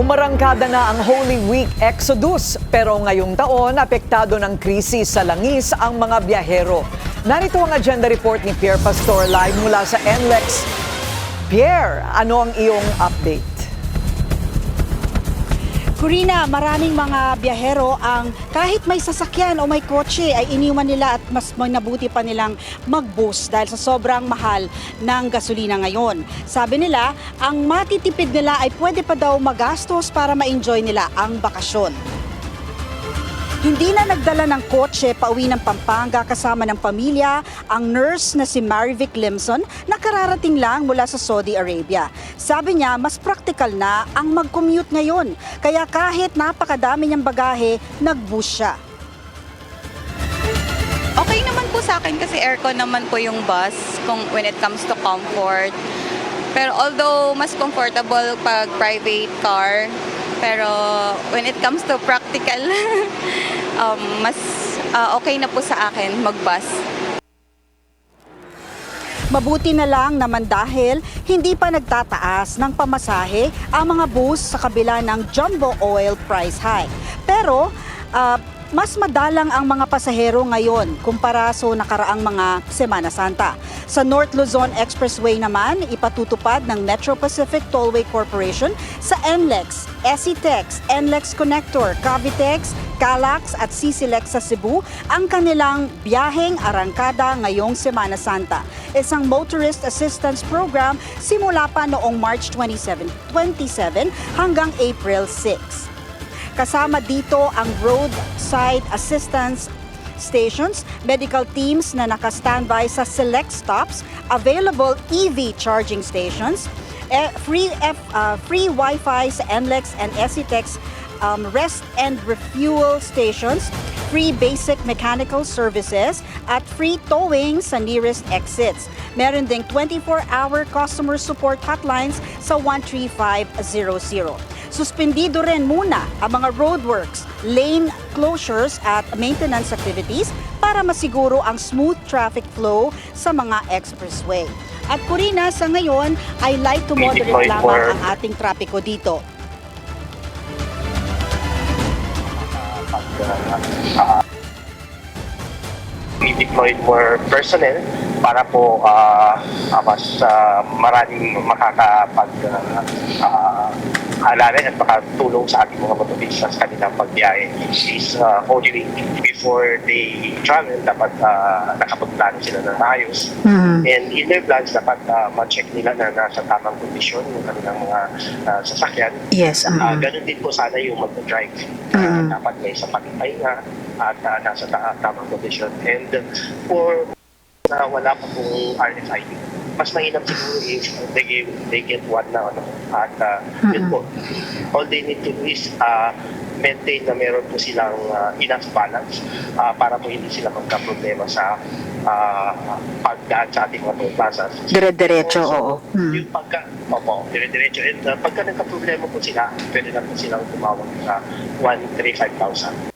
Umarangkada na ang Holy Week Exodus pero ngayong taon apektado ng krisis sa langis ang mga biyahero. Narito ang agenda report ni Pierre Pastor live mula sa NLEX. Pierre, ano ang iyong update? Corina, maraming mga biyahero ang kahit may sasakyan o may kotse ay iniwan nila at mas nabuti pa nilang mag-bus dahil sa sobrang mahal ng gasolina ngayon. Sabi nila, ang matitipid nila ay pwede pa daw magastos para ma-enjoy nila ang bakasyon. Hindi na nagdala ng kotse pauwi ng Pampanga kasama ng pamilya ang nurse na si Marivic Limson na kararating lang mula sa Saudi Arabia. Sabi niya, mas praktikal na ang mag-commute ngayon. Kaya kahit napakadami niyang bagahe, nag-bus siya. Okay naman po sa akin kasi aircon naman po yung bus when it comes to comfort. Pero although mas comfortable pag private car, pero when it comes to practical, mas okay na po sa akin mag-bus. Mabuti na lang naman dahil hindi pa nagtataas ng pamasahe ang mga bus sa kabila ng jumbo oil price hike. Pero mas madalang ang mga pasahero ngayon kumpara sa nakaraang mga Semana Santa. Sa North Luzon Expressway naman, ipatutupad ng Metro Pacific Tollway Corporation sa NLEX, SCTEX, NLEX Connector, Cavitex, Calax at CCLEX sa Cebu ang kanilang biyaheng arangkada ngayong Semana Santa. Isang motorist assistance program simula pa noong March 27 hanggang April 6. Kasama dito ang roadside assistance stations, medical teams na naka-standby sa select stops, available EV charging stations, free Wi-Fi sa NLEX and SCTEX rest and refuel stations, free basic mechanical services, at free towing sa nearest exits. Meron ding 24-hour customer support hotlines sa 13500. Suspendido rin muna ang mga roadworks, lane closures at maintenance activities para masiguro ang smooth traffic flow sa mga expressway. At Corina, sa ngayon ay light to moderate lamang ang ating trapiko dito. We deployed more personnel para po mas maraming makakapag-halarin at makatulong sa ating mga motoristas sa kanilang pagbiyahe. This Holy Week, before they travel, dapat nakapagplano sila ng maayos. And in their plans, dapat ma-check nila na nasa tamang kondisyon yung kanilang mga sasakyan. Yes. Ganun din po sana yung mag-drive. Dapat may sapat na pahinga at nasa tamang kondisyon. And for wala pa pong RFID, mas mainam siguro if they get one na at yun po. All they need to do is maintain na meron po silang enough balance para po hindi sila magka-problema sa pagdaan sa ating mga plazas. Dire-diretso, oo. Yung dire-diretso. And pagka nagka-problema po sila, pwede na po silang tumawag sa 135,000.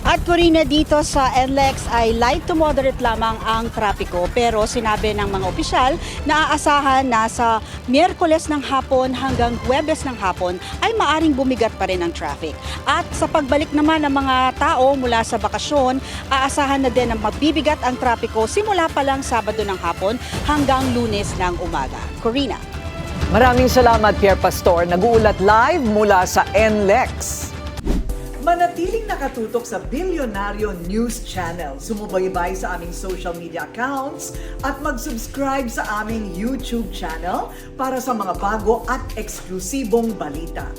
At Corina, dito sa NLEX ay light to moderate lamang ang trapiko, pero sinabi ng mga opisyal na aasahan na sa Miyerkules ng hapon hanggang Huwebes ng hapon ay maaring bumigat pa rin ang traffic. At sa pagbalik naman ng mga tao mula sa bakasyon, aasahan na din na magbibigat ang trapiko simula pa lang Sabado ng hapon hanggang Lunes ng umaga. Corina. Maraming salamat, Pierre Pastor. Nag-uulat live mula sa NLEX. Manatiling nakatutok sa Bilyonaryo News Channel. Sumubaybay sa aming social media accounts at mag-subscribe sa aming YouTube channel para sa mga bago at eksklusibong balita.